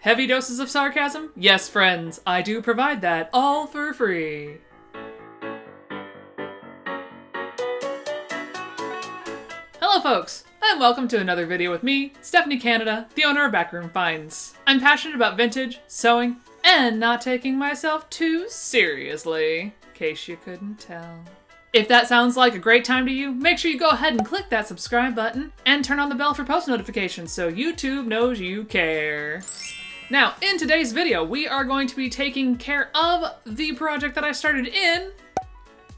Heavy doses of sarcasm? Yes, friends, I do provide that, all for free. Hello folks, and welcome to another video with me, Stephanie Canada, the owner of Backroom Finds. I'm passionate about vintage, sewing, and not taking myself too seriously, in case you couldn't tell. If that sounds like a great time to you, make sure you go ahead and click that subscribe button and turn on the bell for post notifications so YouTube knows you care. Now, in today's video, we are going to be taking care of the project that I started in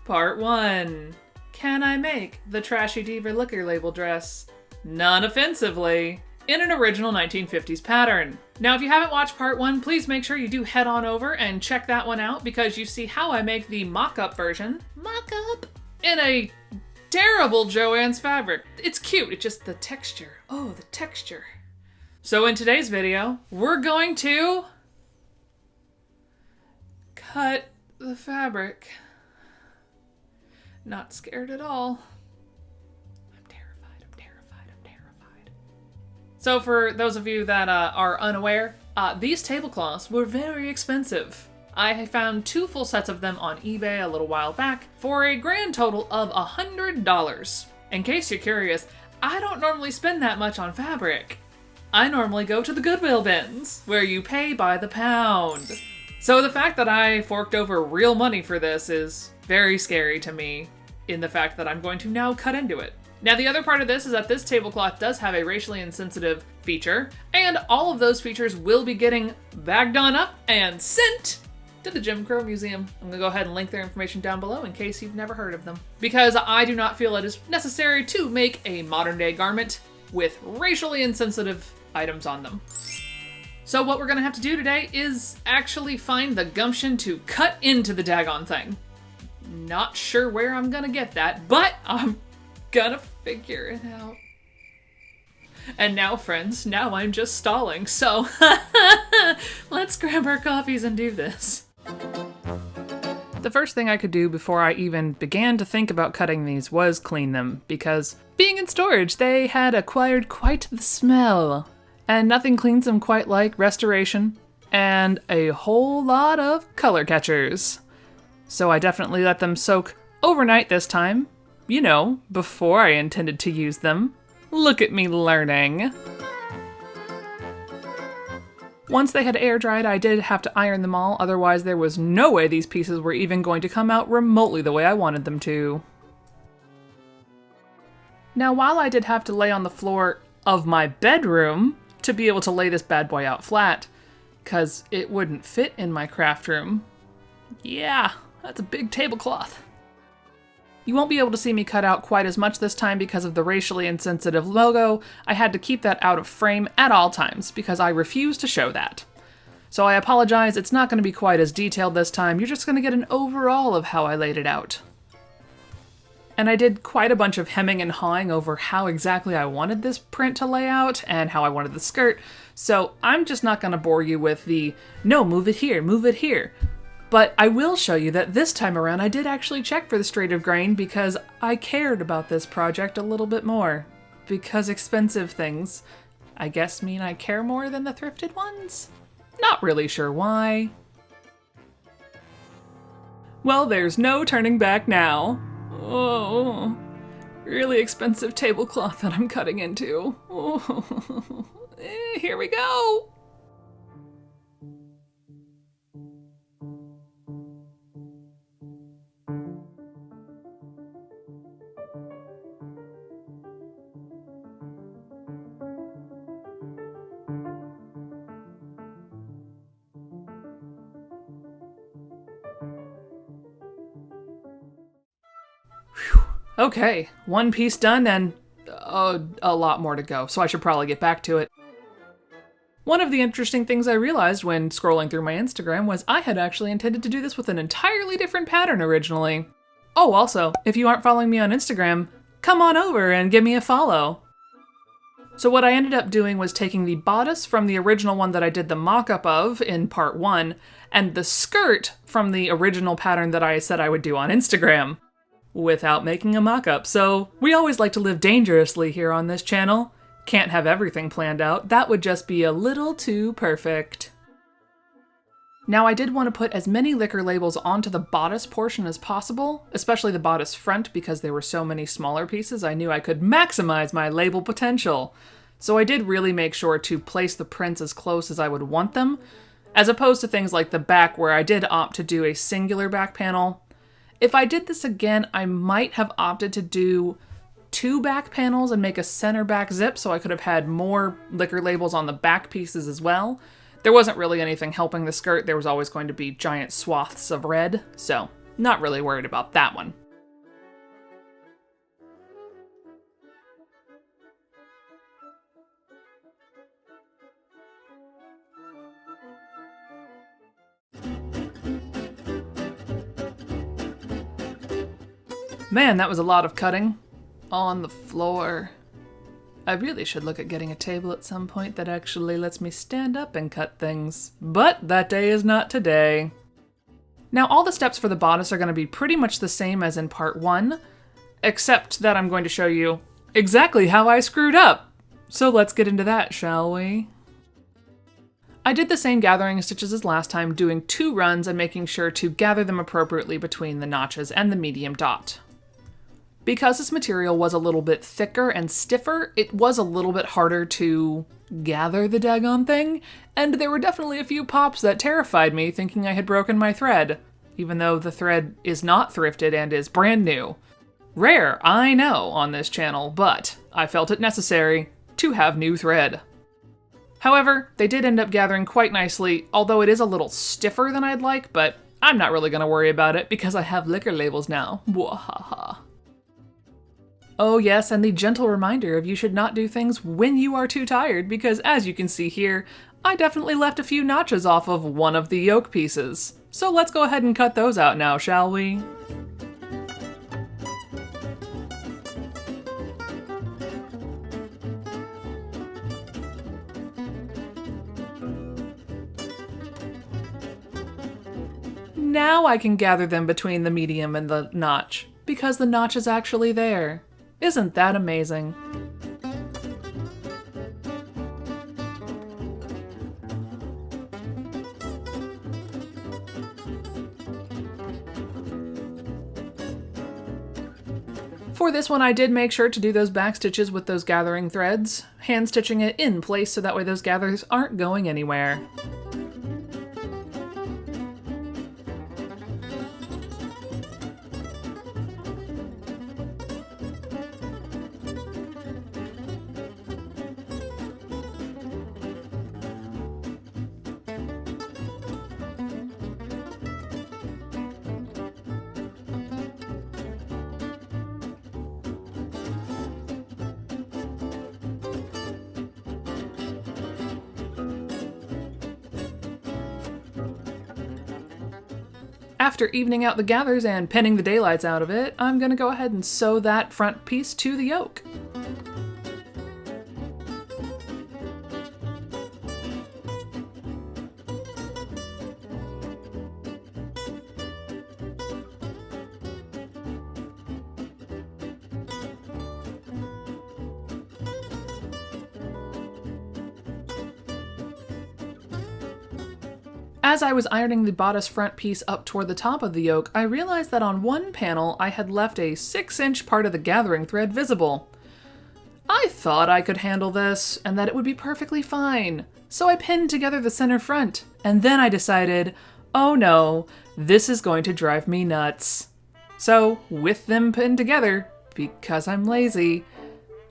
part 1. Can I make the Trashy Diva liquor label dress, non-offensively, in an original 1950s pattern? Now, if you haven't watched part 1, please make sure you do head on over and check that one out because you see how I make the mock-up version, in a terrible Joann's fabric. It's cute, it's just the texture. Oh, the texture. So in today's video, we're going to cut the fabric. Not scared at all. I'm terrified. So for those of you that are unaware, these tablecloths were very expensive. I found 2 full sets of them on eBay a little while back for a grand total of $100. In case you're curious, I don't normally spend that much on fabric. I normally go to the Goodwill bins, where you pay by the pound. So the fact that I forked over real money for this is very scary to me, in the fact that I'm going to now cut into it. Now the other part of this is that this tablecloth does have a racially insensitive feature, and all of those features will be getting bagged on up and sent to the Jim Crow Museum. I'm gonna go ahead and link their information down below in case you've never heard of them. Because I do not feel it is necessary to make a modern day garment with racially insensitive items on them. So what we're gonna have to do today is actually find the gumption to cut into the daggone thing. Not sure where I'm gonna get that, but I'm gonna figure it out. And now, friends, now I'm just stalling, so let's grab our coffees and do this. The first thing I could do before I even began to think about cutting these was clean them, because being in storage, they had acquired quite the smell. And nothing cleans them quite like restoration and a whole lot of color catchers. So I definitely let them soak overnight this time, you know, before I intended to use them. Look at me learning. Once they had air dried, I did have to iron them all, otherwise there was no way these pieces were even going to come out remotely the way I wanted them to. Now, while I did have to lay on the floor of my bedroom to be able to lay this bad boy out flat, because it wouldn't fit in my craft room. Yeah, that's a big tablecloth. You won't be able to see me cut out quite as much this time because of the racially insensitive logo. I had to keep that out of frame at all times because I refuse to show that. So I apologize, it's not going to be quite as detailed this time. You're just going to get an overall of how I laid it out. And I did quite a bunch of hemming and hawing over how exactly I wanted this print to lay out and how I wanted the skirt. So I'm just not going to bore you with the, no, move it here, move it here. But I will show you that this time around I did actually check for the straight of grain because I cared about this project a little bit more. Because expensive things, I guess, mean I care more than the thrifted ones? Not really sure why. Well, there's no turning back now. Oh, really expensive tablecloth that I'm cutting into. Oh, here we go. Okay, one piece done and a lot more to go, so I should probably get back to it. One of the interesting things I realized when scrolling through my Instagram was I had actually intended to do this with an entirely different pattern originally. Oh, also, if you aren't following me on Instagram, come on over and give me a follow. So what I ended up doing was taking the bodice from the original one that I did the mock-up of in part 1, and the skirt from the original pattern that I said I would do on Instagram, without making a mock-up. So we always like to live dangerously here on this channel. Can't have everything planned out. That would just be a little too perfect. Now I did want to put as many liquor labels onto the bodice portion as possible, especially the bodice front, because there were so many smaller pieces. I knew I could maximize my label potential. So I did really make sure to place the prints as close as I would want them, as opposed to things like the back where I did opt to do a singular back panel. If I did this again, I might have opted to do 2 back panels and make a center back zip so I could have had more liquor labels on the back pieces as well. There wasn't really anything helping the skirt. There was always going to be giant swaths of red, so not really worried about that one. Man, that was a lot of cutting on the floor. I really should look at getting a table at some point that actually lets me stand up and cut things. But that day is not today. Now all the steps for the bodice are going to be pretty much the same as in part 1, except that I'm going to show you exactly how I screwed up. So let's get into that, shall we? I did the same gathering stitches as last time, doing 2 runs and making sure to gather them appropriately between the notches and the medium dot. Because this material was a little bit thicker and stiffer, it was a little bit harder to gather the daggone thing, and there were definitely a few pops that terrified me, thinking I had broken my thread, even though the thread is not thrifted and is brand new. Rare, I know, on this channel, but I felt it necessary to have new thread. However, they did end up gathering quite nicely, although it is a little stiffer than I'd like, but I'm not really going to worry about it because I have liquor labels now. Wahaha. Oh yes, and the gentle reminder of you should not do things when you are too tired, because as you can see here, I definitely left a few notches off of one of the yoke pieces. So let's go ahead and cut those out now, shall we? Now I can gather them between the medium and the notch, because the notch is actually there. Isn't that amazing? For this one, I did make sure to do those back stitches with those gathering threads, hand stitching it in place so that way those gathers aren't going anywhere. After evening out the gathers and pinning the daylights out of it, I'm gonna go ahead and sew that front piece to the yoke. As I was ironing the bodice front piece up toward the top of the yoke, I realized that on one panel I had left a 6-inch part of the gathering thread visible. I thought I could handle this, and that it would be perfectly fine, so I pinned together the center front, and then I decided, oh no, this is going to drive me nuts. So, with them pinned together, because I'm lazy,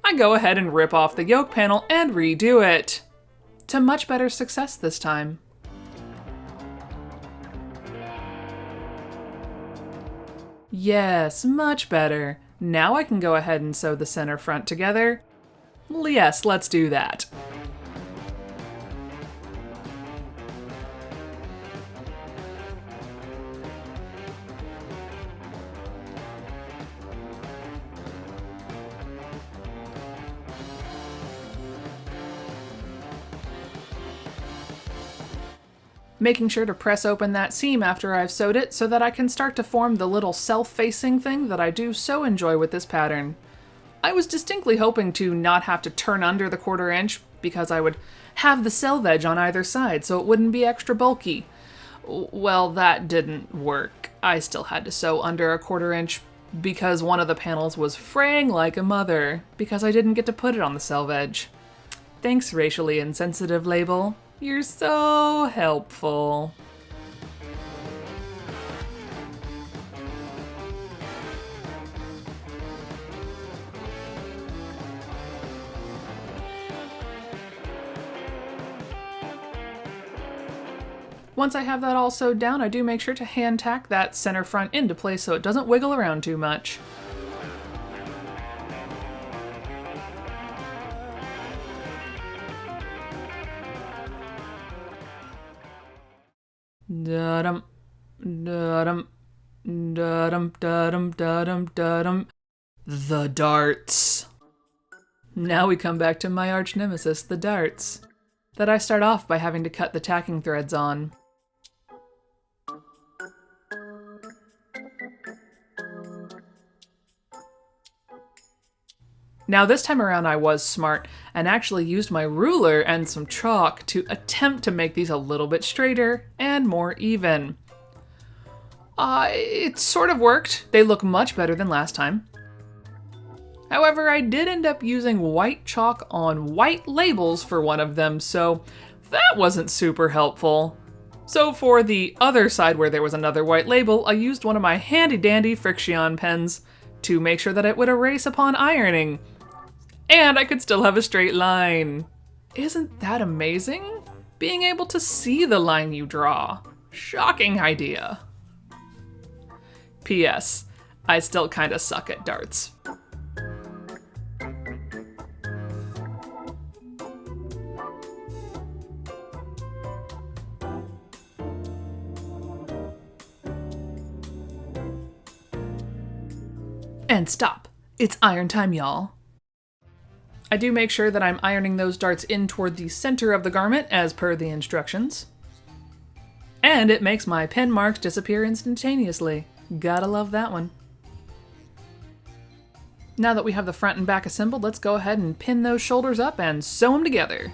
I go ahead and rip off the yoke panel and redo it. To much better success this time. Yes, much better. Now I can go ahead and sew the center front together. Yes, let's do that. Making sure to press open that seam after I've sewed it so that I can start to form the little self-facing thing that I do so enjoy with this pattern. I was distinctly hoping to not have to turn under the 1/4 inch because I would have the selvage on either side so it wouldn't be extra bulky. Well, that didn't work. I still had to sew under a 1/4 inch because one of the panels was fraying like a mother because I didn't get to put it on the selvage. Thanks, racially insensitive label. You're so helpful. Once I have that all sewed down, I do make sure to hand tack that center front into place so it doesn't wiggle around too much. Da-dum, da-dum, da-dum, da-dum, da-dum, da-dum. The darts. Now we come back to my arch nemesis, the darts, that I start off by having to cut the tacking threads on. Now this time around I was smart and actually used my ruler and some chalk to attempt to make these a little bit straighter and more even. It sort of worked. They look much better than last time. However, I did end up using white chalk on white labels for one of them, so that wasn't super helpful. So for the other side where there was another white label, I used one of my handy dandy Friction pens to make sure that it would erase upon ironing. And I could still have a straight line. Isn't that amazing? Being able to see the line you draw. Shocking idea. P.S. I still kinda suck at darts. And stop. It's iron time, y'all. I do make sure that I'm ironing those darts in toward the center of the garment as per the instructions. And it makes my pin marks disappear instantaneously. Gotta love that one. Now that we have the front and back assembled, let's go ahead and pin those shoulders up and sew them together.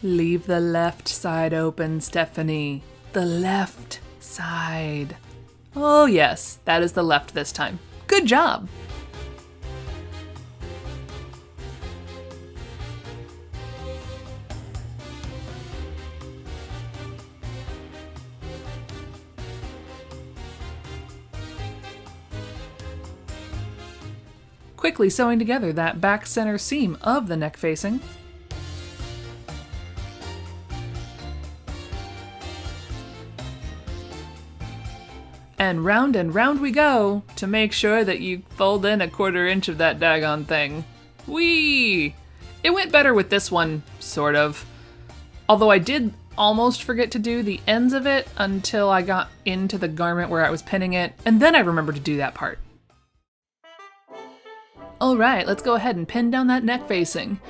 Leave the left side open, Stephanie. The left side. Oh yes, that is the left this time. Good job. Quickly sewing together that back center seam of the neck facing. And round we go to make sure that you fold in a 1/4 inch of that daggone thing. Whee! It went better with this one, sort of. Although I did almost forget to do the ends of it until I got into the garment where I was pinning it, and then I remembered to do that part. Alright, let's go ahead and pin down that neck facing.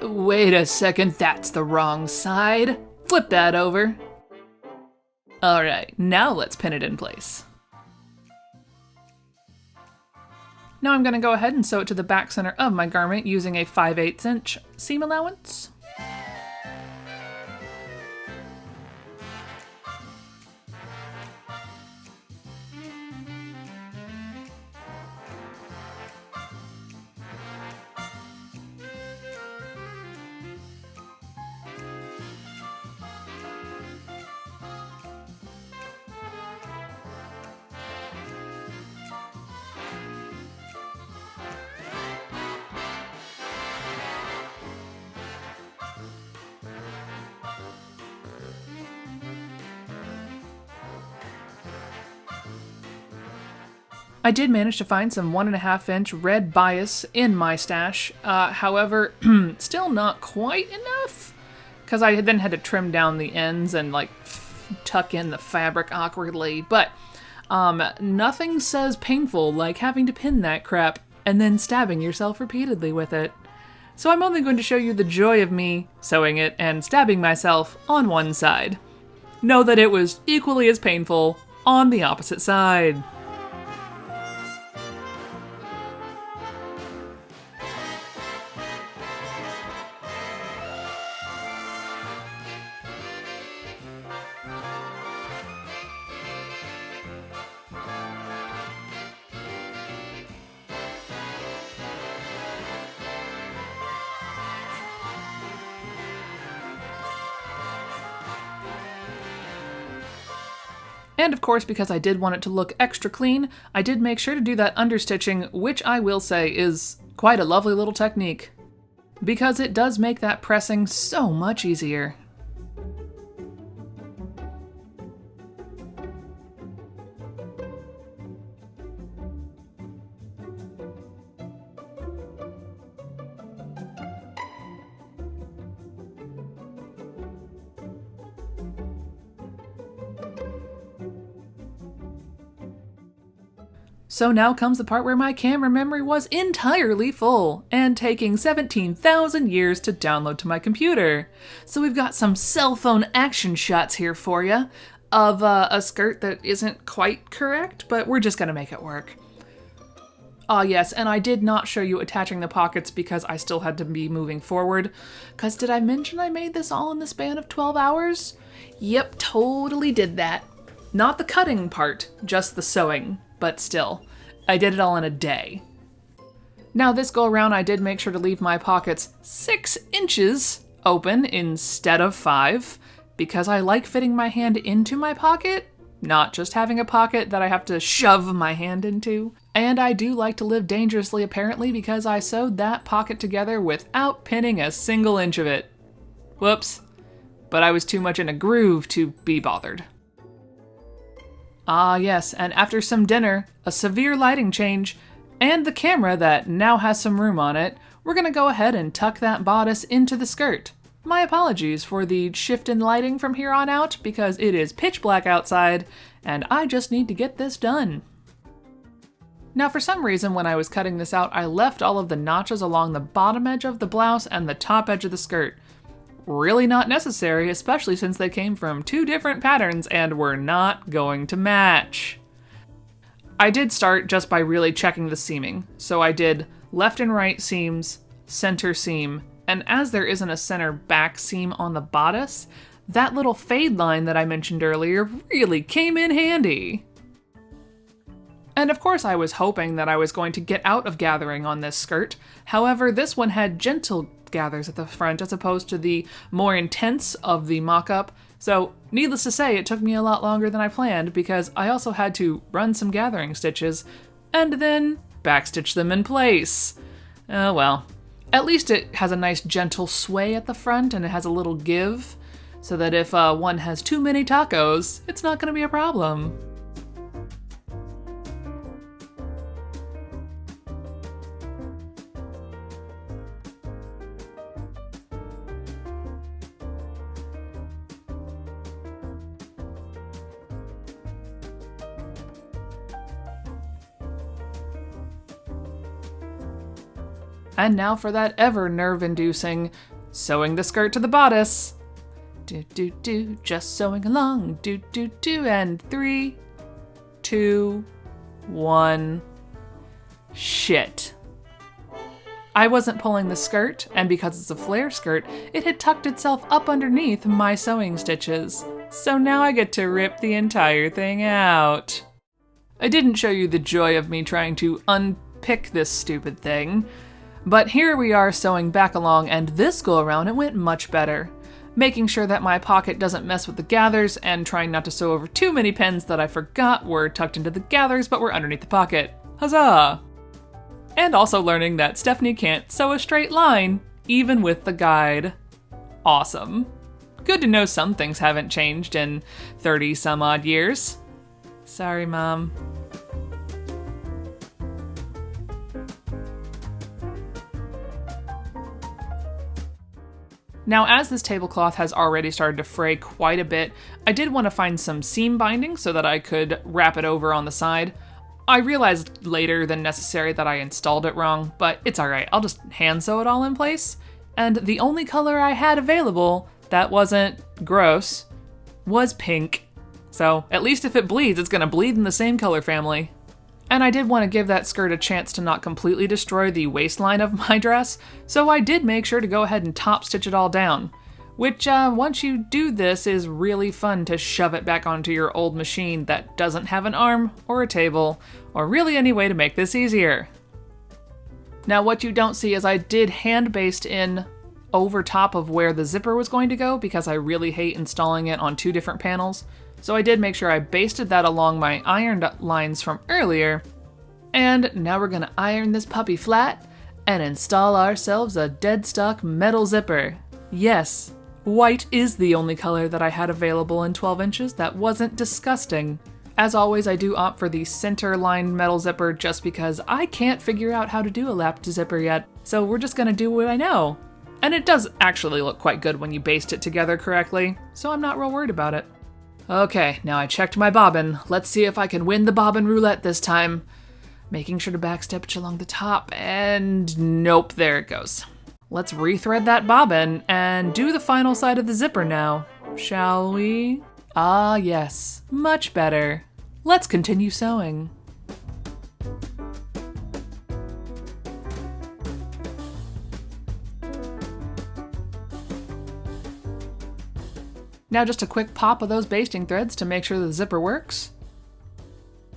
Wait a second, that's the wrong side. Flip that over. Alright, now let's pin it in place. Now I'm going to go ahead and sew it to the back center of my garment using a 5/8 inch seam allowance. I did manage to find some 1.5-inch red bias in my stash. However, still not quite enough, because I then had to trim down the ends and like tuck in the fabric awkwardly. But nothing says painful like having to pin that crap and then stabbing yourself repeatedly with it. So I'm only going to show you the joy of me sewing it and stabbing myself on one side. Know that it was equally as painful on the opposite side. And of course, because I did want it to look extra clean, I did make sure to do that understitching, which I will say is quite a lovely little technique, because it does make that pressing so much easier. So now comes the part where my camera memory was entirely full and taking 17,000 years to download to my computer. So we've got some cell phone action shots here for you of a skirt that isn't quite correct, but we're just gonna make it work. Ah yes, and I did not show you attaching the pockets because I still had to be moving forward. Cause did I mention I made this all in the span of 12 hours? Yep, totally did that. Not the cutting part, just the sewing. But still, I did it all in a day. Now this go around, I did make sure to leave my pockets 6 inches open instead of 5, because I like fitting my hand into my pocket, not just having a pocket that I have to shove my hand into. And I do like to live dangerously apparently, because I sewed that pocket together without pinning a single inch of it. Whoops. But I was too much in a groove to be bothered. Ah yes, and after some dinner, a severe lighting change, and the camera that now has some room on it, we're gonna go ahead and tuck that bodice into the skirt. My apologies for the shift in lighting from here on out, because it is pitch black outside, and I just need to get this done. Now for some reason when I was cutting this out, I left all of the notches along the bottom edge of the blouse and the top edge of the skirt. Really not necessary, especially since they came from 2 different patterns and were not going to match. I did start just by really checking the seaming. So I did left and right seams, center seam, and as there isn't a center back seam on the bodice, that little fade line that I mentioned earlier really came in handy. And of course I was hoping that I was going to get out of gathering on this skirt. However, this one had gentle gathers at the front as opposed to the more intense of the mock-up. So needless to say, it took me a lot longer than I planned because I also had to run some gathering stitches and then backstitch them in place. Oh well. At least it has a nice gentle sway at the front and it has a little give so that if one has too many tacos, it's not going to be a problem. And now for that ever nerve-inducing sewing the skirt to the bodice. Do, just sewing along. Do, and 3, 2, 1. Shit. I wasn't pulling the skirt, and because it's a flare skirt, it had tucked itself up underneath my sewing stitches. So now I get to rip the entire thing out. I didn't show you the joy of me trying to unpick this stupid thing. But here we are sewing back along, and this go around it went much better. Making sure that my pocket doesn't mess with the gathers, and trying not to sew over too many pins that I forgot were tucked into the gathers but were underneath the pocket. Huzzah! And also learning that Stephanie can't sew a straight line, even with the guide. Awesome. Good to know some things haven't changed in 30 some odd years. Sorry, Mom. Now, as this tablecloth has already started to fray quite a bit, I did want to find some seam binding so that I could wrap it over on the side. I realized later than necessary that I installed it wrong, but it's alright, I'll just hand sew it all in place. And the only color I had available that wasn't gross was pink. So at least if it bleeds, it's gonna bleed in the same color family. And I did want to give that skirt a chance to not completely destroy the waistline of my dress, so I did make sure to go ahead and top stitch it all down. Which, once you do this, is really fun to shove it back onto your old machine that doesn't have an arm or a table, or really any way to make this easier. Now what you don't see is I did hand baste in over top of where the zipper was going to go because I really hate installing it on two different panels. So I did make sure I basted that along my ironed lines from earlier. And now we're gonna iron this puppy flat and install ourselves a dead stock metal zipper. Yes, white is the only color that I had available in 12 inches that wasn't disgusting. As always, I do opt for the center line metal zipper just because I can't figure out how to do a lapped zipper yet. So we're just gonna do what I know. And it does actually look quite good when you baste it together correctly, so I'm not real worried about it. Okay, now I checked my bobbin. Let's see if I can win the bobbin roulette this time. Making sure to backstitch along the top, and nope, there it goes. Let's rethread that bobbin and do the final side of the zipper now, shall we? Ah, yes, much better. Let's continue sewing. Now just a quick pop of those basting threads to make sure the zipper works.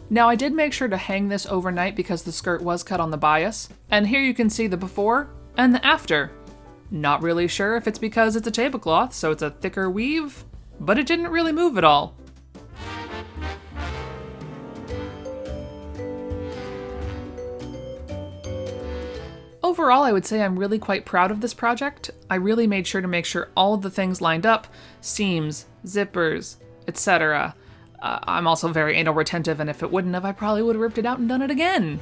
Now I did make sure to hang this overnight because the skirt was cut on the bias, and here you can see the before and the after. Not really sure if it's because it's a tablecloth, so it's a thicker weave, but it didn't really move at all. Overall, I would say I'm really quite proud of this project. I really made sure to make sure all of the things lined up, seams, zippers, etc. I'm also very anal retentive, and if it wouldn't have, I probably would have ripped it out and done it again.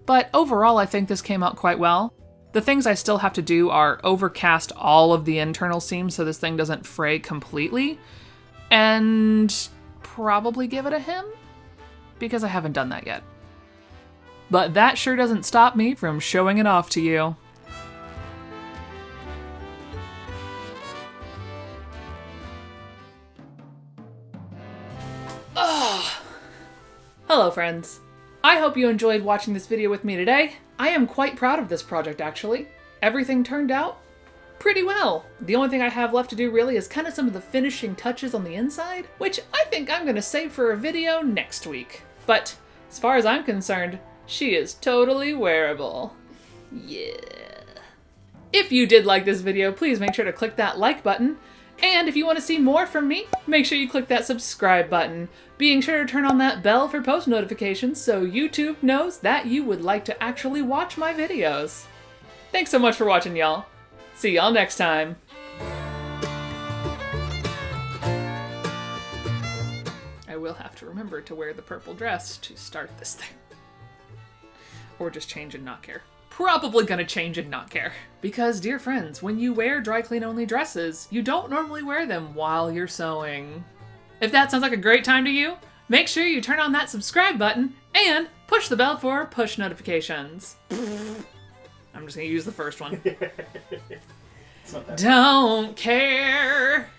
But overall, I think this came out quite well. The things I still have to do are overcast all of the internal seams so this thing doesn't fray completely, and probably give it a hem, because I haven't done that yet. But that sure doesn't stop me from showing it off to you. Hello friends. I hope you enjoyed watching this video with me today. I am quite proud of this project actually. Everything turned out pretty well. The only thing I have left to do really is kind of some of the finishing touches on the inside, which I think I'm gonna save for a video next week. But as far as I'm concerned, she is totally wearable. Yeah. If you did like this video, please make sure to click that like button. And if you want to see more from me, make sure you click that subscribe button. Being sure to turn on that bell for post notifications so YouTube knows that you would like to actually watch my videos. Thanks so much for watching, y'all. See y'all next time. I will have to remember to wear the purple dress to start this thing. Or just change and not care. Probably gonna change and not care. Because, dear friends, when you wear dry clean only dresses, you don't normally wear them while you're sewing. If that sounds like a great time to you, make sure you turn on that subscribe button and push the bell for push notifications. I'm just gonna use the first one. Don't care.